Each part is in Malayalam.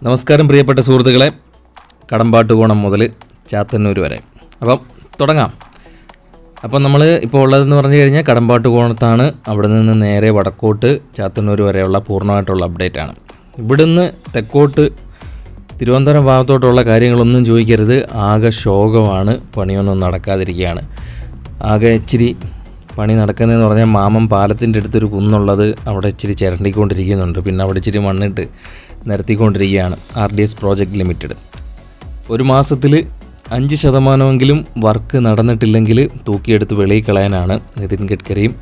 നമസ്കാരം പ്രിയപ്പെട്ട സുഹൃത്തുക്കളെ, കടമ്പാട്ടുകോണം മുതൽ ചാത്തന്നൂർ വരെ. അപ്പം തുടങ്ങാം. അപ്പം നമ്മൾ ഇപ്പോൾ ഉള്ളതെന്ന് പറഞ്ഞു കഴിഞ്ഞാൽ കടമ്പാട്ടുകോണത്താണ്. അവിടെ നിന്ന് നേരെ വടക്കോട്ട് ചാത്തന്നൂർ വരെയുള്ള പൂർണ്ണമായിട്ടുള്ള അപ്ഡേറ്റാണ്. ഇവിടുന്ന് തെക്കോട്ട് തിരുവനന്തപുരം ഭാഗത്തോട്ടുള്ള കാര്യങ്ങളൊന്നും ചോദിക്കരുത്. ആകെ ശോകമാണ്, പണിയൊന്നും നടക്കാതിരിക്കുകയാണ്. ആകെ ഇച്ചിരി പണി നടക്കുന്നതെന്ന് പറഞ്ഞാൽ മാമം പാലത്തിൻ്റെ അടുത്തൊരു കുന്നുള്ളത് അവിടെ ഇച്ചിരി ചിരണ്ടിക്കൊണ്ടിരിക്കുന്നുണ്ട്. പിന്നെ അവിടെ ഇച്ചിരി മണ്ണിട്ട് നിരത്തിക്കൊണ്ടിരിക്കുകയാണ് RDS പ്രോജക്റ്റ് ലിമിറ്റഡ്. ഒരു മാസത്തിൽ 5% വർക്ക് നടന്നിട്ടില്ലെങ്കിൽ തൂക്കിയെടുത്ത് വെളിയിൽ കളയാനാണ് നിതിൻ ഗഡ്കരിയും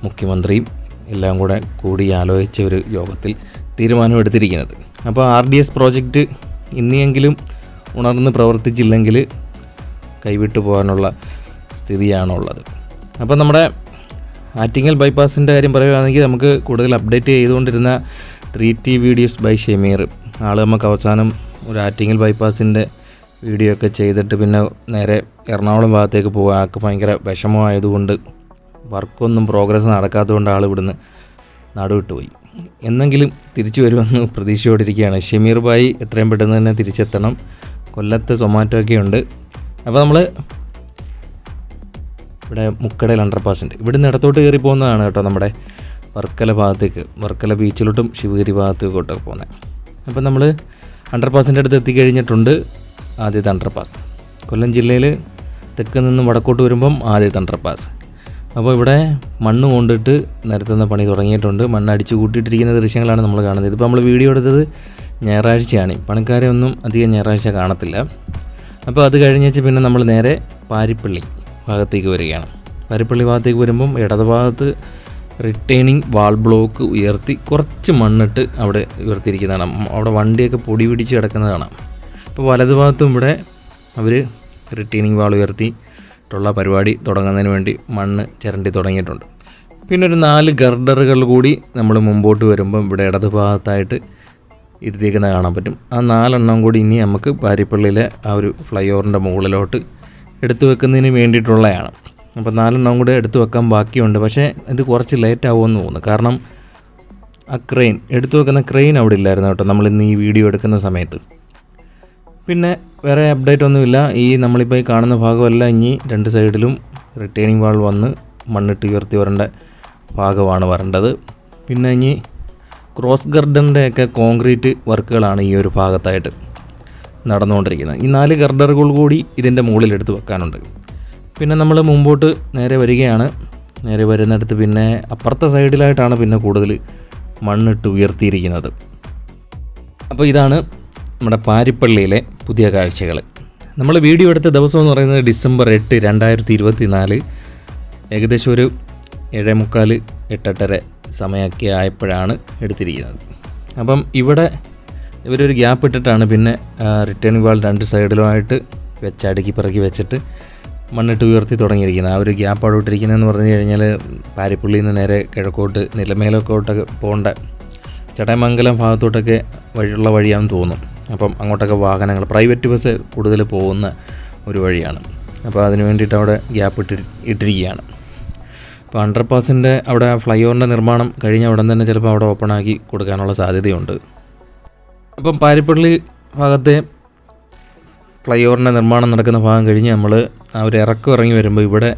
മുഖ്യമന്ത്രിയും എല്ലാം കൂടി ആലോചിച്ച ഒരു യോഗത്തിൽ തീരുമാനമെടുത്തിരിക്കുന്നത്. അപ്പോൾ RDS പ്രോജക്റ്റ് ഇനിയെങ്കിലും ഉണർന്ന് പ്രവർത്തിച്ചില്ലെങ്കിൽ കൈവിട്ടു പോകാനുള്ള സ്ഥിതിയാണുള്ളത്. അപ്പോൾ നമ്മുടെ ആറ്റിങ്ങൽ ബൈപ്പാസിൻ്റെ കാര്യം പറയുകയാണെങ്കിൽ നമുക്ക് കൂടുതൽ അപ്ഡേറ്റ് ചെയ്തുകൊണ്ടിരുന്ന 3T വീഡിയോസ് ബൈ ഷമീർ ആൾ നമുക്ക് അവസാനം ഒരു ആറ്റിങ്ങൽ ബൈപ്പാസിൻ്റെ വീഡിയോ ഒക്കെ ചെയ്തിട്ട് പിന്നെ നേരെ എറണാകുളം ഭാഗത്തേക്ക് പോകാൻ ആൾക്ക് ഭയങ്കര വിഷമമായതുകൊണ്ട് വർക്കൊന്നും പ്രോഗ്രസ് നടക്കാത്തതുകൊണ്ട് ആൾ ഇവിടുന്ന് നടുവിട്ടുപോയി. എന്നെങ്കിലും തിരിച്ചു വരുമെന്ന് പ്രതീക്ഷയോടിരിക്കുകയാണ്. ഷമീർ ഭായി എത്രയും പെട്ടെന്ന് തന്നെ തിരിച്ചെത്തണം. കൊല്ലത്ത് സൊമാറ്റോ ഒക്കെ ഉണ്ട്. അപ്പോൾ നമ്മൾ ഇവിടെ മുക്കടയിൽ അണ്ടർപാസുണ്ട്. ഇവിടുന്ന് ഇടത്തോട്ട് കയറി പോകുന്നതാണ് കേട്ടോ നമ്മുടെ വർക്കല ഭാഗത്തേക്ക്, വർക്കല ബീച്ചിലോട്ടും ശിവഗിരി ഭാഗത്തേക്കോട്ടൊക്കെ പോകുന്നത്. അപ്പം നമ്മൾ അണ്ടർപാസിൻ്റെ അടുത്ത് എത്തിക്കഴിഞ്ഞിട്ടുണ്ട്. ആദ്യത്തെ അണ്ടർപാസ് കൊല്ലം ജില്ലയിൽ തെക്ക് നിന്ന് വടക്കോട്ട് വരുമ്പം ആദ്യത്തെ അണ്ടർപാസ്. അപ്പോൾ ഇവിടെ മണ്ണ് കൊണ്ടിട്ട് നിരത്തുന്ന പണി തുടങ്ങിയിട്ടുണ്ട്. മണ്ണ് അടിച്ചു കൂട്ടിയിട്ടിരിക്കുന്ന ദൃശ്യങ്ങളാണ് നമ്മൾ കാണുന്നത്. ഇതിപ്പോൾ നമ്മൾ വീഡിയോ എടുത്തത് ഞായറാഴ്ചയാണ്. പണിക്കാരെ ഒന്നും അധികം ഞായറാഴ്ച കാണത്തില്ല. അപ്പോൾ അത് കഴിഞ്ഞേച്ച് പിന്നെ നമ്മൾ നേരെ പാരിപ്പള്ളി ഭാഗത്തേക്ക് വരികയാണ്. പാരിപ്പള്ളി ഭാഗത്തേക്ക് വരുമ്പം ഇടതുഭാഗത്ത് റിട്ടേണിംഗ് വാൾ ബ്ലോക്ക് ഉയർത്തി കുറച്ച് മണ്ണിട്ട് അവിടെ ഉയർത്തിയിരിക്കുന്നതാണ്. അവിടെ വണ്ടിയൊക്കെ പൊടി പിടിച്ച് കിടക്കുന്നത് കാണാം. അപ്പോൾ വലതുഭാഗത്തും ഇവിടെ അവർ റിട്ടേണിംഗ് വാൾ ഉയർത്തിയിട്ടുള്ള പരിപാടി തുടങ്ങുന്നതിന് വേണ്ടി മണ്ണ് ചിരണ്ടി തുടങ്ങിയിട്ടുണ്ട്. പിന്നെ ഒരു 4 ഗർഡറുകൾ കൂടി നമ്മൾ മുമ്പോട്ട് വരുമ്പം ഇവിടെ ഇടതുഭാഗത്തായിട്ട് ഇരുത്തിയിരിക്കുന്നത് കാണാൻ പറ്റും. ആ 4 എണ്ണം കൂടി ഇനി നമുക്ക് പാരിപ്പള്ളിയിലെ ആ ഒരു ഫ്ലൈ ഓവറിൻ്റെ മുകളിലോട്ട് എടുത്തു വെക്കുന്നതിന് വേണ്ടിയിട്ടുള്ളതാണ്. അപ്പോൾ 4 എണ്ണം കൂടെ എടുത്തു വെക്കാൻ ബാക്കിയുണ്ട്. പക്ഷേ ഇത് കുറച്ച് ലേറ്റ് ആവുമെന്ന് തോന്നുന്നു. കാരണം ആ ക്രെയിൻ എടുത്തു വെക്കുന്ന ക്രെയിൻ അവിടെ ഇല്ലായിരുന്നു കേട്ടോ നമ്മളിന്ന് ഈ വീഡിയോ എടുക്കുന്ന സമയത്ത്. പിന്നെ വേറെ അപ്ഡേറ്റ് ഒന്നുമില്ല. നമ്മളിപ്പോൾ ഈ കാണുന്ന ഭാഗമല്ല, ഇനി 2 സൈഡിലും റിട്ടേണിംഗ് വാൾ വന്ന് മണ്ണിട്ട് ഉയർത്തി വരേണ്ട ഭാഗമാണ് വരേണ്ടത്. പിന്നെ ഇനി ക്രോസ് ഗർഡറിൻ്റെയൊക്കെ കോൺക്രീറ്റ് വർക്കുകളാണ് ഈ ഒരു ഭാഗത്തായിട്ട് നടന്നുകൊണ്ടിരിക്കുന്നത്. ഈ 4 ഗർഡറുകൾ കൂടി ഇതിൻ്റെ മുകളിൽ എടുത്ത് വെക്കാനുണ്ട്. പിന്നെ നമ്മൾ മുമ്പോട്ട് നേരെ വരികയാണ്. നേരെ വരുന്നിടത്ത് പിന്നെ അപ്പുറത്തെ സൈഡിലായിട്ടാണ് പിന്നെ കൂടുതൽ മണ്ണിട്ട് ഉയർത്തിയിരിക്കുന്നത്. അപ്പോൾ ഇതാണ് നമ്മുടെ പാരിപ്പള്ളിയിലെ പുതിയ കാഴ്ചകൾ. നമ്മൾ വീഡിയോ എടുത്ത ദിവസം എന്ന് പറയുന്നത് ഡിസംബർ 8, 2024. ഏകദേശം ഒരു 7:45, 8:30 സമയമൊക്കെ ആയപ്പോഴാണ് എടുത്തിരിക്കുന്നത്. അപ്പം ഇവിടെ ഇവരൊരു ഗ്യാപ്പ് ഇട്ടിട്ടാണ് പിന്നെ റിട്ടേണിംഗ് വാൾ 2 സൈഡിലുമായിട്ട് അടുക്കി പിറക്കി വെച്ചിട്ട് മണ്ണിട്ട് ഉയർത്തി തുടങ്ങിയിരിക്കുന്നത്. ആ ഒരു ഗ്യാപ്പ് അവിടെ ഇട്ടിരിക്കുന്നതെന്ന് പറഞ്ഞു കഴിഞ്ഞാൽ പാരിപ്പള്ളിയിൽ നിന്ന് നേരെ കിഴക്കോട്ട് നിലമേലോട്ടൊക്കെ പോകേണ്ട ചടയമംഗലം ഭാഗത്തോട്ടൊക്കെ വഴിയാണെന്ന് തോന്നും. അപ്പം അങ്ങോട്ടൊക്കെ വാഹനങ്ങൾ പ്രൈവറ്റ് ബസ് കൂടുതൽ പോകുന്ന ഒരു വഴിയാണ്. അപ്പോൾ അതിന് വേണ്ടിയിട്ട് അവിടെ ഗ്യാപ്പ് ഇട്ടിരിക്കുകയാണ്. അപ്പോൾ അണ്ടർപാസിൻ്റെ അവിടെ ഫ്ലൈ ഓവറിൻ്റെ നിർമ്മാണം കഴിഞ്ഞ ഉടൻ തന്നെ ചിലപ്പോൾ അവിടെ ഓപ്പണാക്കി കൊടുക്കാനുള്ള സാധ്യതയുണ്ട്. അപ്പം പാരിപ്പള്ളി ഭാഗത്തെ ഫ്ലൈ ഓവറിൻ്റെ നിർമ്മാണം നടക്കുന്ന ഭാഗം കഴിഞ്ഞ് നമ്മൾ ആ ഒരു ഇറങ്ങി വരുമ്പോൾ ഇവിടെ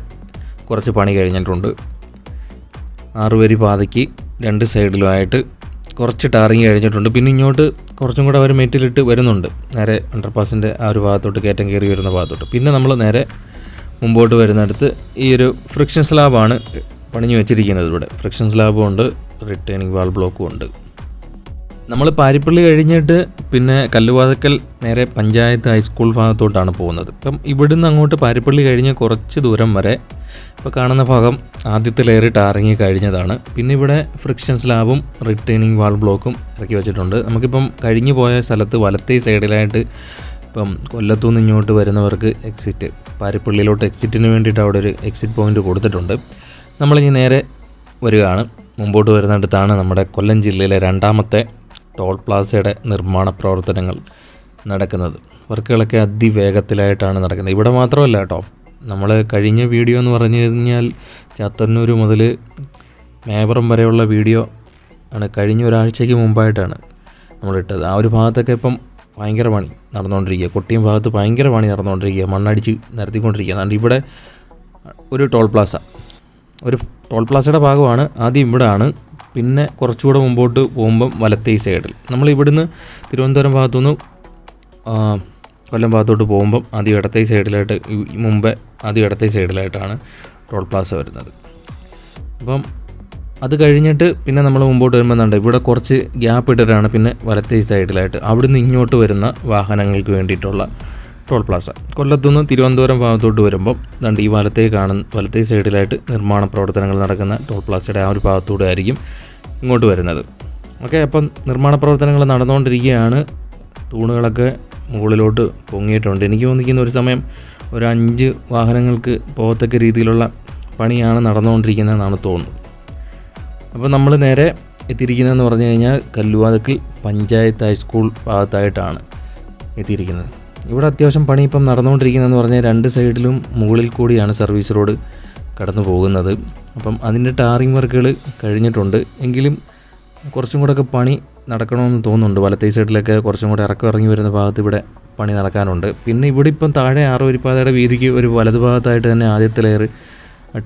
കുറച്ച് പണി കഴിഞ്ഞിട്ടുണ്ട്. 6 വരി പാതയ്ക്ക് 2 സൈഡിലുമായിട്ട് കുറച്ച് ടാറിങ് കഴിഞ്ഞിട്ടുണ്ട്. പിന്നെ ഇങ്ങോട്ട് കുറച്ചും കൂടെ അവർ മെറ്റിലിട്ട് വരുന്നുണ്ട്, നേരെ അണ്ടർപാസിൻ്റെ ആ ഒരു ഭാഗത്തോട്ട് കയറ്റം കയറി വരുന്ന ഭാഗത്തോട്ട്. പിന്നെ നമ്മൾ നേരെ മുമ്പോട്ട് വരുന്നിടത്ത് ഈ ഒരു ഫ്രിക്ഷൻ സ്ലാബാണ് പണിഞ്ഞു വെച്ചിരിക്കുന്നത്. ഇവിടെ ഫ്രിക്ഷൻ സ്ലാബും ഉണ്ട്, റിട്ടേണിംഗ് വാൾ ബ്ലോക്കും ഉണ്ട്. നമ്മൾ പാരിപ്പള്ളി കഴിഞ്ഞിട്ട് പിന്നെ കല്ലുവാതക്കൽ നേരെ പഞ്ചായത്ത് ഹൈസ്കൂൾ ഭാഗത്തോട്ടാണ് പോകുന്നത്. അപ്പം ഇവിടുന്ന് അങ്ങോട്ട് പാരിപ്പള്ളി കഴിഞ്ഞ് കുറച്ച് ദൂരം വരെ ഇപ്പോൾ കാണുന്ന ഭാഗം ആദ്യത്തെ ലെയർ ടാറിങ് കഴിഞ്ഞതാണ്. പിന്നെ ഇവിടെ ഫ്രിക്ഷൻ സ്ലാബും റിട്ടേണിംഗ് വാൾ ബ്ലോക്കും ഇറക്കി വെച്ചിട്ടുണ്ട്. നമുക്കിപ്പം കഴിഞ്ഞു പോയ സ്ഥലത്ത് വലത്തേ സൈഡിലായിട്ട് ഇപ്പം കൊല്ലത്തുനിന്ന് ഇങ്ങോട്ട് വരുന്നവർക്ക് എക്സിറ്റ്, പാരിപ്പള്ളിയിലോട്ട് എക്സിറ്റിന് വേണ്ടിയിട്ട് അവിടെ ഒരു എക്സിറ്റ് പോയിൻ്റ് കൊടുത്തിട്ടുണ്ട്. നമ്മളിനി നേരെ വരികയാണ്. മുമ്പോട്ട് വരുന്നിടത്താണ് നമ്മുടെ കൊല്ലം ജില്ലയിലെ 2ാമത്തെ ടോൾ പ്ലാസയുടെ നിർമ്മാണ പ്രവർത്തനങ്ങൾ നടക്കുന്നത്. വർക്കുകളൊക്കെ അതിവേഗത്തിലായിട്ടാണ് നടക്കുന്നത്. ഇവിടെ മാത്രമല്ല കേട്ടോ, നമ്മൾ കഴിഞ്ഞ വീഡിയോ എന്ന് പറഞ്ഞു കഴിഞ്ഞാൽ ചാത്തന്നൂർ മുതൽ മേവറം വരെയുള്ള വീഡിയോ ആണ് കഴിഞ്ഞ ഒരാഴ്ചയ്ക്ക് മുമ്പായിട്ടാണ് നമ്മളിട്ടത്. ആ ഒരു ഭാഗത്തൊക്കെ ഇപ്പം ഭയങ്കര പണി നടന്നുകൊണ്ടിരിക്കുക. കൊട്ടിയം ഭാഗത്ത് ഭയങ്കര പണി നടന്നുകൊണ്ടിരിക്കുക, മണ്ണടിച്ച് നിരത്തിക്കൊണ്ടിരിക്കുക. അതുകൊണ്ട് ഇവിടെ ഒരു ടോൾ പ്ലാസയുടെ ഭാഗമാണ്. ആദ്യം ഇവിടെയാണ്, പിന്നെ കുറച്ചുകൂടെ മുമ്പോട്ട് പോകുമ്പം വലത്തേ സൈഡിൽ. നമ്മളിവിടുന്ന് തിരുവനന്തപുരം ഭാഗത്തുനിന്ന് കൊല്ലം ഭാഗത്തോട്ട് പോകുമ്പം ആദ്യം ഇടത്തേ സൈഡിലായിട്ട്, മുമ്പേ ആദ്യം ഇടത്തേ സൈഡിലായിട്ടാണ് ടോൾ പ്ലാസ വരുന്നത്. അപ്പം അത് കഴിഞ്ഞിട്ട് പിന്നെ നമ്മൾ മുമ്പോട്ട് വരുമ്പോൾ ഇവിടെ കുറച്ച് ഗ്യാപ്പ് ഇട്ടിട്ടാണ് പിന്നെ വലത്തേ സൈഡിലായിട്ട് അവിടുന്ന് ഇങ്ങോട്ട് വരുന്ന വാഹനങ്ങൾക്ക് വേണ്ടിയിട്ടുള്ള ടോൾ പ്ലാസ. കൊല്ലത്തുനിന്ന് തിരുവനന്തപുരം ഭാഗത്തോട്ട് വരുമ്പം ഈ വലത്തേ സൈഡിലായിട്ട് നിർമ്മാണ പ്രവർത്തനങ്ങൾ നടക്കുന്ന ടോൾ പ്ലാസയുടെ ആ ഒരു ഭാഗത്തൂടെ ആയിരിക്കും ഇങ്ങോട്ട് വരുന്നത്. ഓക്കെ, അപ്പം നിർമ്മാണ പ്രവർത്തനങ്ങൾ നടന്നുകൊണ്ടിരിക്കുകയാണ്. തൂണുകളൊക്കെ മുകളിലോട്ട് പൊങ്ങിയിട്ടുണ്ട്. എനിക്ക് തോന്നിക്കുന്ന ഒരു സമയം ഒരു 5 വാഹനങ്ങൾക്ക് പോകത്തക്ക രീതിയിലുള്ള പണിയാണ് നടന്നുകൊണ്ടിരിക്കുന്നതെന്നാണ് തോന്നുന്നത്. അപ്പോൾ നമ്മൾ നേരെ എത്തിയിരിക്കുന്നതെന്ന് പറഞ്ഞു കഴിഞ്ഞാൽ കല്ലുവാതുക്കൽ പഞ്ചായത്ത് ഹൈസ്കൂൾ ഭാഗത്തായിട്ടാണ് എത്തിയിരിക്കുന്നത്. ഇവിടെ അത്യാവശ്യം പണി ഇപ്പം നടന്നുകൊണ്ടിരിക്കുന്നതെന്ന് പറഞ്ഞാൽ 2 സൈഡിലും മുകളിൽ കൂടിയാണ് സർവീസ് റോഡ് കടന്നു പോകുന്നത്. അപ്പം അതിൻ്റെ ടാറിങ് വർക്കുകൾ കഴിഞ്ഞിട്ടുണ്ട്. എങ്കിലും കുറച്ചും കൂടെയൊക്കെ പണി നടക്കണമെന്ന് തോന്നുന്നുണ്ട്. വലത്തേ സൈഡിലൊക്കെ കുറച്ചും കൂടെ ഇറങ്ങി വരുന്ന ഭാഗത്ത് ഇവിടെ പണി നടക്കാനുണ്ട്. പിന്നെ ഇവിടെ ഇപ്പം താഴെ 6 വരിപ്പാതയുടെ വീതിക്ക് ഒരു വലതു ഭാഗത്തായിട്ട് തന്നെ ആദ്യത്തെ ലെയർ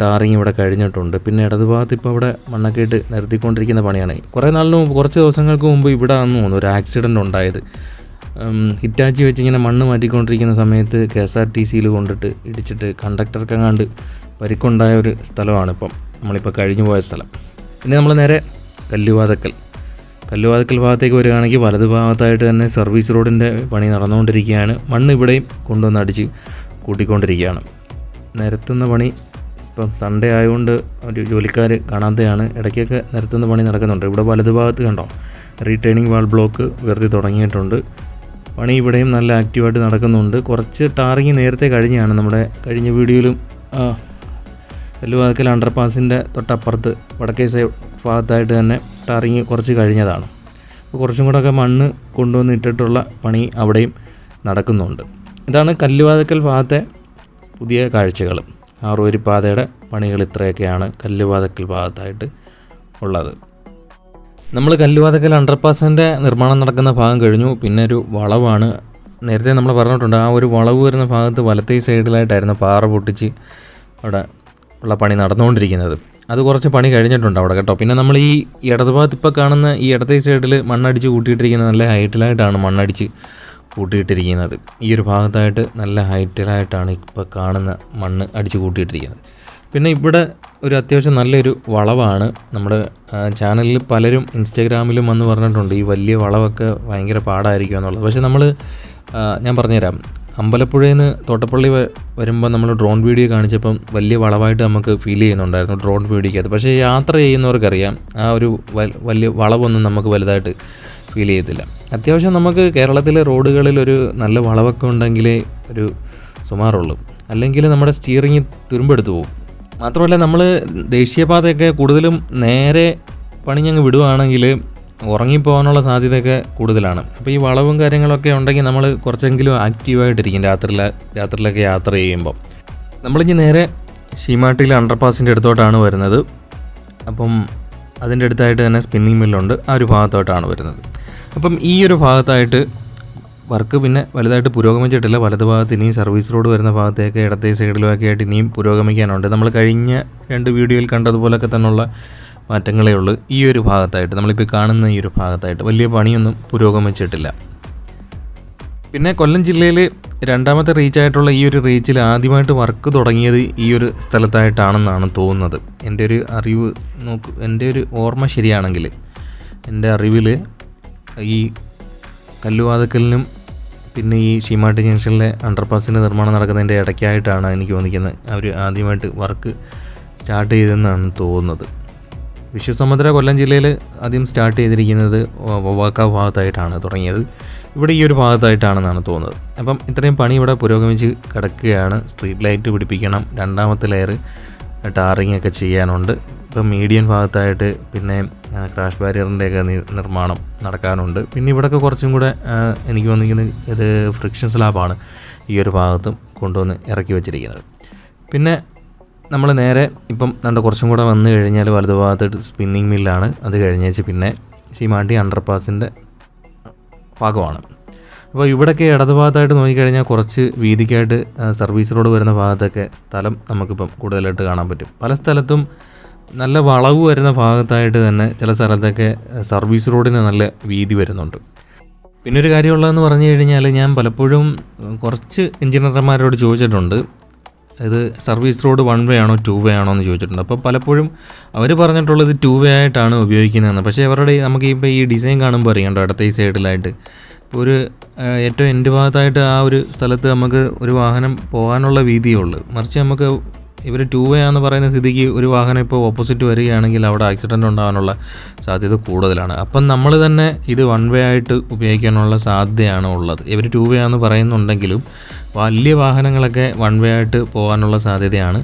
ടാറിങ് ഇവിടെ കഴിഞ്ഞിട്ടുണ്ട്. പിന്നെ ഇടതു ഭാഗത്ത് ഇപ്പോൾ ഇവിടെ മണ്ണൊക്കെ ഇട്ട് നിരത്തിക്കൊണ്ടിരിക്കുന്ന പണിയാണ്. കുറച്ച് ദിവസങ്ങൾക്ക് മുമ്പ് ഇവിടെ ആണെന്ന് തോന്നുന്നു ഒരു ആക്സിഡൻ്റ് ഉണ്ടായത്. ഹിറ്റാച്ചി വെച്ച് ഇങ്ങനെ മണ്ണ് മാറ്റിക്കൊണ്ടിരിക്കുന്ന സമയത്ത് KSRTCയിൽ കൊണ്ടിട്ട് ഇടിച്ചിട്ട് കണ്ടക്ടർക്കെങ്ങാണ്ട് പരിക്കുണ്ടായ ഒരു സ്ഥലമാണ് നമ്മളിപ്പോൾ കഴിഞ്ഞു പോയ സ്ഥലം. പിന്നെ നമ്മൾ നേരെ കല്ലുവാതുക്കൽ ഭാഗത്തേക്ക് വരികയാണെങ്കിൽ വലതു ഭാഗത്തായിട്ട് തന്നെ സർവീസ് റോഡിൻ്റെ പണി നടന്നുകൊണ്ടിരിക്കുകയാണ്. മണ്ണ് ഇവിടെയും കൊണ്ടുവന്ന് അടിച്ച് കൂട്ടിക്കൊണ്ടിരിക്കുകയാണ്. നിരത്തുന്ന പണി ഇപ്പം സൺഡേ ആയതുകൊണ്ട് ഒരു ജോലിക്കാർ കാണാതെയാണ്. ഇടയ്ക്കൊക്കെ നിരത്തുന്ന പണി നടക്കുന്നുണ്ട്. ഇവിടെ വലതു ഭാഗത്ത് കണ്ടോ റീടേണിംഗ് വാൾ ബ്ലോക്ക് ഉയർത്തി തുടങ്ങിയിട്ടുണ്ട്. പണി ഇവിടെയും നല്ല ആക്റ്റീവായിട്ട് നടക്കുന്നുണ്ട്. കുറച്ച് ടാറിങ് നേരത്തെ കഴിഞ്ഞാണ്. നമ്മുടെ കഴിഞ്ഞ വീഡിയോയിലും കല്ലുവാതുക്കൽ അണ്ടർപാസിൻ്റെ തൊട്ടപ്പുറത്ത് വടക്കേ ഭാഗത്തായിട്ട് തന്നെ ടാറിങ് കുറച്ച് കഴിഞ്ഞതാണ്. അപ്പോൾ കുറച്ചും കൂടെയൊക്കെ മണ്ണ് കൊണ്ടുവന്ന് ഇട്ടിട്ടുള്ള പണി അവിടെയും നടക്കുന്നുണ്ട്. ഇതാണ് കല്ലുവാതുക്കൽ ഭാഗത്തെ പുതിയ കാഴ്ചകൾ. 6 വരിപ്പാതയുടെ പണികൾ ഇത്രയൊക്കെയാണ് കല്ലുവാതുക്കൽ ഭാഗത്തായിട്ട് ഉള്ളത്. നമ്മൾ കല്ലുവാതുക്കൽ അണ്ടർപാസിൻ്റെ നിർമ്മാണം നടക്കുന്ന ഭാഗം കഴിഞ്ഞു. പിന്നെ ഒരു വളവാണ്. നേരത്തെ നമ്മൾ പറഞ്ഞിട്ടുണ്ട്, ആ ഒരു വളവ് വരുന്ന ഭാഗത്ത് വലത്തേ സൈഡിലായിട്ടായിരുന്നു പാറ പൊട്ടിച്ച് അവിടെ ഉള്ള പണി നടന്നുകൊണ്ടിരിക്കുന്നത്. അത് കുറച്ച് പണി കഴിഞ്ഞിട്ടുണ്ട് അവിടെ കേട്ടോ. പിന്നെ നമ്മൾ ഈ ഇടതുഭാഗത്ത് ഇപ്പോൾ കാണുന്ന ഈ ഇടത്തേ സൈഡിൽ മണ്ണടിച്ച് കൂട്ടിയിട്ടിരിക്കുന്നത് നല്ല ഹൈറ്റിലായിട്ടാണ് മണ്ണടിച്ച് കൂട്ടിയിട്ടിരിക്കുന്നത്. ഈ ഒരു ഭാഗത്തായിട്ട് നല്ല ഹൈറ്റിലായിട്ടാണ് ഇപ്പോൾ കാണുന്ന മണ്ണ് അടിച്ച് കൂട്ടിയിട്ടിരിക്കുന്നത്. പിന്നെ ഇവിടെ ഒരു അത്യാവശ്യം നല്ലൊരു വളവാണ്. നമ്മുടെ ചാനലിൽ പലരും ഇൻസ്റ്റാഗ്രാമിലും വന്ന് പറഞ്ഞിട്ടുണ്ട് ഈ വലിയ വളവൊക്കെ ഭയങ്കര പാടായിരിക്കും എന്നുള്ളത്. പക്ഷേ ഞാൻ പറഞ്ഞുതരാം, അമ്പലപ്പുഴയിൽ നിന്ന് തോട്ടപ്പള്ളി വരുമ്പോൾ നമ്മൾ ഡ്രോൺ വീഡിയോ കാണിച്ചപ്പം വലിയ വളവായിട്ട് നമുക്ക് ഫീൽ ചെയ്യുന്നുണ്ടായിരുന്നു ഡ്രോൺ വീഡിയോയ്ക്കകത്ത്. പക്ഷേ യാത്ര ചെയ്യുന്നവർക്കറിയാം ആ ഒരു വലിയ വളവൊന്നും നമുക്ക് വലുതായിട്ട് ഫീൽ ചെയ്യത്തില്ല. അത്യാവശ്യം നമുക്ക് കേരളത്തിലെ റോഡുകളിൽ ഒരു നല്ല വളവൊക്കെ ഉണ്ടെങ്കിലേ ഒരു സുമാറുള്ളൂ, അല്ലെങ്കിൽ നമ്മുടെ സ്റ്റിയറിങ് തുരുമ്പെടുത്ത് പോകും. മാത്രമല്ല നമ്മൾ ദേശീയപാതയൊക്കെ കൂടുതലും നേരെ പണിഞ്ഞങ്ങ് വിടുവാണെങ്കിൽ ഉറങ്ങിപ്പോകാനുള്ള സാധ്യതയൊക്കെ കൂടുതലാണ്. അപ്പോൾ ഈ വളവും കാര്യങ്ങളൊക്കെ ഉണ്ടെങ്കിൽ നമ്മൾ കുറച്ചെങ്കിലും ആക്റ്റീവായിട്ടിരിക്കും രാത്രിയിലൊക്കെ യാത്ര ചെയ്യുമ്പോൾ. നമ്മളിനി നേരെ ശീമാട്ടിയിലെ അണ്ടർപാസിൻ്റെ അടുത്തോട്ടാണ് വരുന്നത്. അപ്പം അതിൻ്റെ അടുത്തായിട്ട് തന്നെ സ്പിന്നിങ് മില്ലുണ്ട്, ആ ഒരു ഭാഗത്തോട്ടാണ് വരുന്നത്. അപ്പം ഈ ഒരു ഭാഗത്തായിട്ട് വർക്ക് പിന്നെ വലുതായിട്ട് പുരോഗമിച്ചിട്ടില്ല. വലതു ഭാഗത്ത് ഇനിയും സർവീസ് റോഡ് വരുന്ന ഭാഗത്തേക്ക് ഇടത്തേ സൈഡിലുമൊക്കെ ആയിട്ട് ഇനിയും പുരോഗമിക്കാനുണ്ട്. നമ്മൾ കഴിഞ്ഞ 2 വീഡിയോയിൽ കണ്ടതുപോലൊക്കെ തന്നെയുള്ള മാറ്റങ്ങളേ ഉള്ളൂ. ഈ ഒരു ഭാഗത്തായിട്ട് നമ്മളിപ്പോൾ കാണുന്ന ഈ ഒരു ഭാഗത്തായിട്ട് വലിയ പണിയൊന്നും പുരോഗമിച്ചിട്ടില്ല. പിന്നെ കൊല്ലം ജില്ലയിൽ 2ാമത്തെ റീച്ചായിട്ടുള്ള ഈ ഒരു റീച്ചിൽ ആദ്യമായിട്ട് വർക്ക് തുടങ്ങിയത് ഈ ഒരു സ്ഥലത്തായിട്ടാണെന്നാണ് തോന്നുന്നത്. എൻ്റെ ഒരു ഓർമ്മ ശരിയാണെങ്കിൽ എൻ്റെ അറിവിൽ ഈ കല്ലുവാതുക്കലിനും പിന്നെ ഈ ശീമാട്ടി ജംഗ്ഷനിലെ അണ്ടർപാസിൻ്റെ നിർമ്മാണം നടക്കുന്നതിൻ്റെ ഇടയ്ക്കായിട്ടാണ് എനിക്ക് തോന്നിക്കുന്നത് അവർ ആദ്യമായിട്ട് വർക്ക് സ്റ്റാർട്ട് ചെയ്തതെന്നാണ് തോന്നുന്നത്. വിശ്വസമുദ്ര കൊല്ലം ജില്ലയിൽ ആദ്യം സ്റ്റാർട്ട് ചെയ്തിരിക്കുന്നത് വവാക്കാവ് ഭാഗത്തായിട്ടാണ് തുടങ്ങിയത്. ഇവിടെ ഈ ഒരു ഭാഗത്തായിട്ടാണെന്നാണ് തോന്നുന്നത്. അപ്പം ഇത്രയും പണി ഇവിടെ പുരോഗമിച്ച് കിടക്കുകയാണ്. സ്ട്രീറ്റ് ലൈറ്റ് പിടിപ്പിക്കണം, 2ാമത്തെ ലെയർ ടാറിങ് ഒക്കെ ചെയ്യാനുണ്ട്. ഇപ്പം മീഡിയൻ ഭാഗത്തായിട്ട് പിന്നെ ക്രാഷ് ബാരിയറിൻ്റെയൊക്കെ നിർമ്മാണം നടക്കാനുണ്ട്. പിന്നെ ഇവിടെയൊക്കെ കുറച്ചും കൂടെ എനിക്ക് തോന്നിക്കുന്നത് ഇത് ഫ്രിക്ഷൻ സ്ലാബാണ് ഈ ഒരു ഭാഗത്തും കൊണ്ടുവന്ന് ഇറക്കി വെച്ചിരിക്കുന്നത്. പിന്നെ നമ്മൾ നേരെ ഇപ്പം കുറച്ചും കൂടെ വന്നു കഴിഞ്ഞാൽ വലതുഭാഗത്ത് സ്പിന്നിങ് മില്ലാണ്. അത് കഴിഞ്ഞേച്ച് പിന്നെ ശീമാട്ടി അണ്ടർപാസിൻ്റെ ഭാഗമാണ്. അപ്പോൾ ഇവിടെയൊക്കെ ഇടതുഭാഗത്തായിട്ട് നോക്കിക്കഴിഞ്ഞാൽ കുറച്ച് വീതിക്കായിട്ട് സർവീസ് റോഡ് വരുന്ന ഭാഗത്തൊക്കെ സ്ഥലം നമുക്കിപ്പം കൂടുതലായിട്ട് കാണാൻ പറ്റും. പല സ്ഥലത്തും നല്ല വളവ് വരുന്ന ഭാഗത്തായിട്ട് തന്നെ ചില സ്ഥലത്തൊക്കെ സർവീസ് റോഡിന് നല്ല വീതി വരുന്നുണ്ട്. പിന്നെ ഒരു കാര്യമുള്ളതെന്ന് പറഞ്ഞു കഴിഞ്ഞാൽ ഞാൻ പലപ്പോഴും കുറച്ച് എഞ്ചിനീയർമാരോട് ചോദിച്ചിട്ടുണ്ട്, ഇത് സർവീസ് റോഡ് 1 വേ ആണോ 2 വേ ആണോ എന്ന് ചോദിച്ചിട്ടുണ്ട്. അപ്പോൾ പലപ്പോഴും അവർ പറഞ്ഞിട്ടുള്ളത് 2 വേ ആയിട്ടാണ് ഉപയോഗിക്കുന്നതെന്ന്. പക്ഷേ അവരുടെ നമുക്കിപ്പോൾ ഈ ഡിസൈൻ കാണുമ്പോൾ അറിയണ്ടോ, ഇടത്തെ ഈ സൈഡിലായിട്ട് ഒരു ഏറ്റവും എൻ്റെ ഭാഗത്തായിട്ട് ആ ഒരു സ്ഥലത്ത് നമുക്ക് ഒരു വാഹനം പോകാനുള്ള വീതിയേ ഉള്ളൂ. മറിച്ച് നമുക്ക് ഇവർ 2 വേ ആണെന്ന് പറയുന്ന സ്ഥിതിക്ക് ഒരു വാഹനം ഇപ്പോൾ ഓപ്പോസിറ്റ് വരികയാണെങ്കിൽ അവിടെ ആക്സിഡൻറ്റ് ഉണ്ടാകാനുള്ള സാധ്യത കൂടുതലാണ്. അപ്പം നമ്മൾ തന്നെ ഇത് 1 വേ ആയിട്ട് ഉപയോഗിക്കാനുള്ള സാധ്യതയാണ് ഉള്ളത്. ഇവർ 2 വേ ആണെന്ന് പറയുന്നുണ്ടെങ്കിലും വലിയ വാഹനങ്ങളൊക്കെ 1 വേ ആയിട്ട് പോകാനുള്ള സാധ്യതയാണ്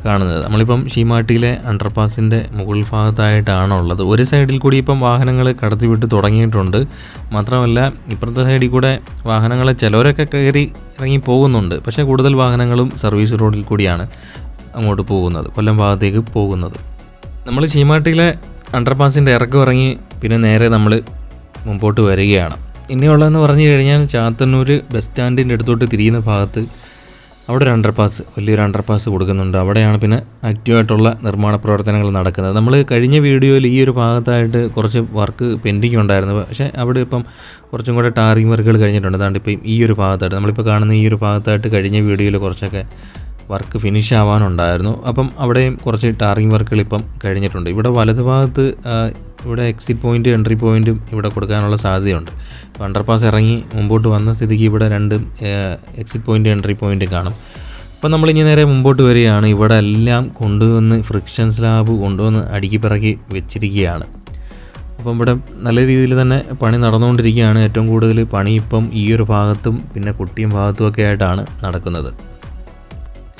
കാണുന്നത്. നമ്മളിപ്പം ഷീമാട്ടിയിലെ അണ്ടർപാസിൻ്റെ മുകൾ ഭാഗത്തായിട്ടാണ് ഉള്ളത്. ഒരു സൈഡിൽ കൂടി ഇപ്പം വാഹനങ്ങൾ കടത്തിവിട്ട് തുടങ്ങിയിട്ടുണ്ട്. മാത്രമല്ല ഇപ്പുറത്തെ സൈഡിൽ കൂടെ വാഹനങ്ങൾ ചിലവരൊക്കെ കയറി ഇറങ്ങി പോകുന്നുണ്ട്. പക്ഷേ കൂടുതൽ വാഹനങ്ങളും സർവീസ് റോഡിൽ കൂടിയാണ് അങ്ങോട്ട് പോകുന്നത്, കൊല്ലം ഭാഗത്തേക്ക് പോകുന്നത്. നമ്മൾ ഷീമാട്ടിയിലെ അണ്ടർപാസിൻ്റെ ഇറക്കം ഇറങ്ങി പിന്നെ നേരെ നമ്മൾ മുമ്പോട്ട് വരികയാണ്. ഇനിയുള്ളതെന്ന് പറഞ്ഞു കഴിഞ്ഞാൽ ചാത്തന്നൂർ ബസ് സ്റ്റാൻഡിൻ്റെ അടുത്തോട്ട് തിരിയുന്ന ഭാഗത്ത് അവിടെ ഒരു അണ്ടർപാസ്, വലിയൊരു അണ്ടർപാസ് കൊടുക്കുന്നുണ്ട്. അവിടെയാണ് പിന്നെ ആക്റ്റീവായിട്ടുള്ള നിർമ്മാണ പ്രവർത്തനങ്ങൾ നടക്കുന്നത്. നമ്മൾ കഴിഞ്ഞ വീഡിയോയിൽ ഈ ഒരു ഭാഗത്തായിട്ട് കുറച്ച് വർക്ക് പെൻഡിങ് ഉണ്ടായിരുന്നു. പക്ഷേ അവിടെ ഇപ്പം കുറച്ചും കൂടെ ടാറിങ് വർക്കുകൾ കഴിഞ്ഞിട്ടുണ്ട്. അതുകൊണ്ട് ഇപ്പം ഈ ഒരു ഭാഗത്തായിട്ട് നമ്മളിപ്പോൾ കാണുന്ന ഈ ഒരു ഭാഗത്തായിട്ട് കഴിഞ്ഞ വീഡിയോയിൽ കുറച്ചൊക്കെ വർക്ക് ഫിനിഷ് ആവാനുണ്ടായിരുന്നു. അപ്പം അവിടെയും കുറച്ച് ടാറിങ് വർക്കുകൾ ഇപ്പം കഴിഞ്ഞിട്ടുണ്ട്. ഇവിടെ വലതുഭാഗത്ത് ഇവിടെ എക്സിറ്റ് പോയിൻ്റ് എൻട്രി പോയിൻറ്റും ഇവിടെ കൊടുക്കാനുള്ള സാധ്യതയുണ്ട്. അപ്പോൾ അണ്ടർപാസ് ഇറങ്ങി മുമ്പോട്ട് വന്ന സ്ഥിതിക്ക് ഇവിടെ 2 എക്സിറ്റ് പോയിൻ്റ് എൻട്രി പോയിൻറ്റ് കാണും. അപ്പം നമ്മളിനി നേരെ മുമ്പോട്ട് വരികയാണ്. ഇവിടെ എല്ലാം കൊണ്ടുവന്ന് ഫ്രിക്ഷൻ സ്ലാബ് കൊണ്ടുവന്ന് അടുക്കി പിറക്കി വെച്ചിരിക്കുകയാണ്. അപ്പം ഇവിടെ നല്ല രീതിയിൽ തന്നെ പണി നടന്നുകൊണ്ടിരിക്കുകയാണ്. ഏറ്റവും കൂടുതൽ പണി ഇപ്പം ഈ ഒരു ഭാഗത്തും പിന്നെ കുട്ടിയും ഭാഗത്തും ഒക്കെ ആയിട്ടാണ് നടക്കുന്നത്.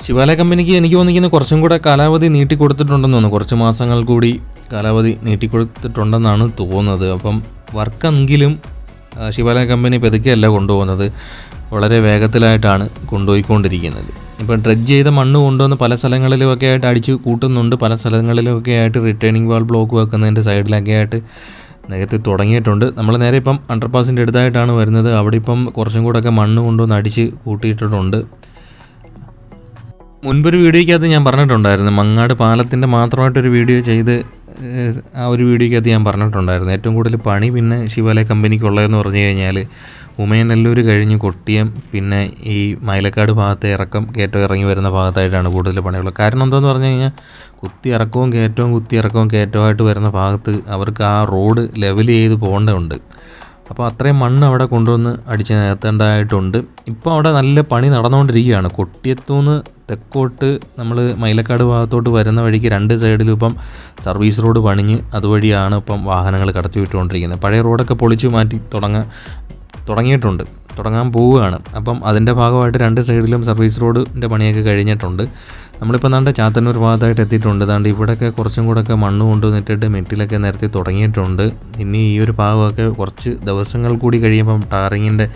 ശിവാലയ കമ്പനിക്ക് എനിക്ക് തോന്നിക്കുന്ന കുറച്ചും കൂടെ കാലാവധി നീട്ടിക്കൊടുത്തിട്ടുണ്ടെന്ന് തോന്നുന്നു. കുറച്ച് മാസങ്ങൾ കൂടി കാലാവധി നീട്ടിക്കൊടുത്തിട്ടുണ്ടെന്നാണ് തോന്നുന്നത്. അപ്പം വർക്കെങ്കിലും ശിവാലയ കമ്പനി പതുക്കെയല്ല കൊണ്ടുപോകുന്നത്, വളരെ വേഗത്തിലായിട്ടാണ് കൊണ്ടുപോയിക്കൊണ്ടിരിക്കുന്നത്. ഇപ്പം ഡ്രഡ്ജ് ചെയ്ത മണ്ണ് കൊണ്ടുവന്ന് പല സ്ഥലങ്ങളിലുമൊക്കെ ആയിട്ട് അടിച്ച് കൂട്ടുന്നുണ്ട്. പല സ്ഥലങ്ങളിലുമൊക്കെ ആയിട്ട് റിട്ടേണിംഗ് വാൾ ബ്ലോക്ക് വെക്കുന്നതിൻ്റെ സൈഡിലൊക്കെ ആയിട്ട് നികത്തി തുടങ്ങിയിട്ടുണ്ട്. നമ്മൾ നേരെ ഇപ്പം അണ്ടർപാസിൻ്റെ അടുത്തായിട്ടാണ് വരുന്നത്. അവിടെ ഇപ്പം കുറച്ചും കൂടെയൊക്കെ മണ്ണ് കൊണ്ടുവന്ന് അടിച്ച് കൂട്ടിയിട്ടിട്ടുണ്ട്. മുൻപൊരു വീഡിയോയ്ക്കകത്ത് ഞാൻ പറഞ്ഞിട്ടുണ്ടായിരുന്നു, മങ്ങാട് പാലത്തിൻ്റെ മാത്രമായിട്ടൊരു വീഡിയോ ചെയ്ത് ആ ഒരു വീഡിയോയ്ക്കകത്ത് ഞാൻ പറഞ്ഞിട്ടുണ്ടായിരുന്നു, ഏറ്റവും കൂടുതൽ പണി പിന്നെ ശിവാലയ കമ്പനിക്കുള്ളതെന്ന് പറഞ്ഞു കഴിഞ്ഞാൽ ഉമയനല്ലൂർ കഴിഞ്ഞ് കൊട്ടിയം പിന്നെ ഈ മൈലക്കാട് ഭാഗത്തെ കയറ്റം ഇറങ്ങി വരുന്ന ഭാഗത്തായിട്ടാണ് കൂടുതൽ പണിയുള്ളത്. കാരണം എന്താണെന്ന് പറഞ്ഞു കഴിഞ്ഞാൽ കുത്തി ഇറക്കവും കയറ്റമായിട്ട് വരുന്ന ഭാഗത്ത് അവർക്ക് ആ റോഡ് ലെവൽ ചെയ്ത് പോകേണ്ടതുണ്ട്. അപ്പോൾ അത്രയും മണ്ണ് അവിടെ കൊണ്ടുവന്ന് അടിച്ച് നികത്തേണ്ടതായിട്ടുണ്ട്. ഇപ്പോൾ അവിടെ നല്ല പണി നടന്നുകൊണ്ടിരിക്കുകയാണ്. കൊട്ടിയത്തുനിന്ന് തെക്കോട്ട് നമ്മൾ മൈലക്കാട് ഭാഗത്തോട്ട് വരുന്ന വഴിക്ക് 2 സൈഡിലും ഇപ്പം സർവീസ് റോഡ് പണിഞ്ഞ് അതുവഴിയാണ് ഇപ്പം വാഹനങ്ങൾ കടത്തി വിട്ടുകൊണ്ടിരിക്കുന്നത്. പഴയ റോഡൊക്കെ പൊളിച്ചു മാറ്റി തുടങ്ങാൻ പോവുകയാണ്. അപ്പം അതിൻ്റെ ഭാഗമായിട്ട് 2 സൈഡിലും സർവീസ് റോഡിൻ്റെ പണിയൊക്കെ കഴിഞ്ഞിട്ടുണ്ട്. നമ്മളിപ്പോൾ ദാണ്ട് ചാത്തന്നൂർ ഭാഗത്തായിട്ട് എത്തിയിട്ടുണ്ട്. ദാണ്ട് ഇവിടെയൊക്കെ കുറച്ചും കൂടെയൊക്കെ മണ്ണ് കൊണ്ടുവന്നിട്ടിട്ട് മെറ്റിലൊക്കെ നിരത്തി തുടങ്ങിയിട്ടുണ്ട്. ഇനി ഈ ഒരു ഭാഗമൊക്കെ കുറച്ച് ദിവസങ്ങൾ കൂടി കഴിയുമ്പം ടാറിങ്ങിൻ്റെ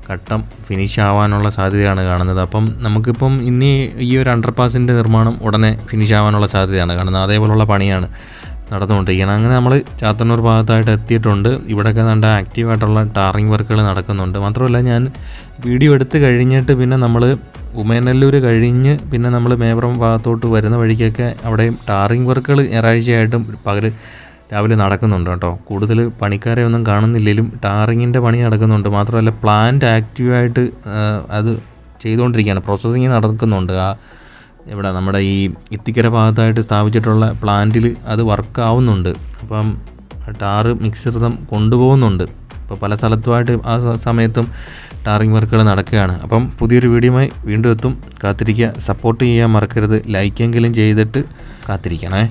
ഘട്ടം ഫിനിഷ് ആവാനുള്ള സാധ്യതയാണ് കാണുന്നത്. അപ്പം നമുക്കിപ്പം ഇനി ഈ ഒരു അണ്ടർപാസിൻ്റെ നിർമ്മാണം ഉടനെ ഫിനിഷ് ആവാനുള്ള സാധ്യതയാണ് കാണുന്നത്. അതേപോലുള്ള പണിയാണ് നടന്നുകൊണ്ടിരിക്കുന്നത്. അങ്ങനെ നമ്മൾ ചാത്തന്നൂർ ഭാഗത്തായിട്ട് എത്തിയിട്ടുണ്ട്. ഇവിടെയൊക്കെ നല്ല ആക്റ്റീവായിട്ടുള്ള ടാറിങ് വർക്കുകൾ നടക്കുന്നുണ്ട്. മാത്രമല്ല ഞാൻ വീഡിയോ എടുത്ത് കഴിഞ്ഞിട്ട് പിന്നെ നമ്മൾ ഉമയനല്ലൂർ കഴിഞ്ഞ് പിന്നെ നമ്മൾ മേവറം ഭാഗത്തോട്ട് വരുന്ന വഴിക്കൊക്കെ അവിടെ ടാറിങ് വർക്കുകൾ ഞായറാഴ്ചയായിട്ടും രാവിലെ നടക്കുന്നുണ്ട് കേട്ടോ. കൂടുതൽ പണിക്കാരെ ഒന്നും കാണുന്നില്ലെങ്കിലും ടാറിങ്ങിൻ്റെ പണി നടക്കുന്നുണ്ട്. മാത്രമല്ല പ്ലാന്റ് ആക്റ്റീവായിട്ട് അത് ചെയ്തുകൊണ്ടിരിക്കുകയാണ്, പ്രോസസ്സിങ് നടക്കുന്നുണ്ട്. ഇവിടെ നമ്മുടെ ഈ ഇത്തിക്കര ഭാഗത്തായിട്ട് സ്ഥാപിച്ചിട്ടുള്ള പ്ലാന്റിൽ അത് വർക്കാവുന്നുണ്ട്. അപ്പം ടാറ് മിക്സർതം കൊണ്ടുപോകുന്നുണ്ട്. അപ്പോൾ പല സ്ഥലത്തുമായിട്ട് ആ സമയത്തും ടാറിങ് വർക്കുകൾ നടക്കുകയാണ്. അപ്പം പുതിയൊരു വീഡിയോയുമായി വീണ്ടും എത്തും. കാത്തിരിക്കുക, സപ്പോർട്ട് ചെയ്യാൻ മറക്കരുത്, ലൈക്കെങ്കിലും ചെയ്തിട്ട് കാത്തിരിക്കണേ.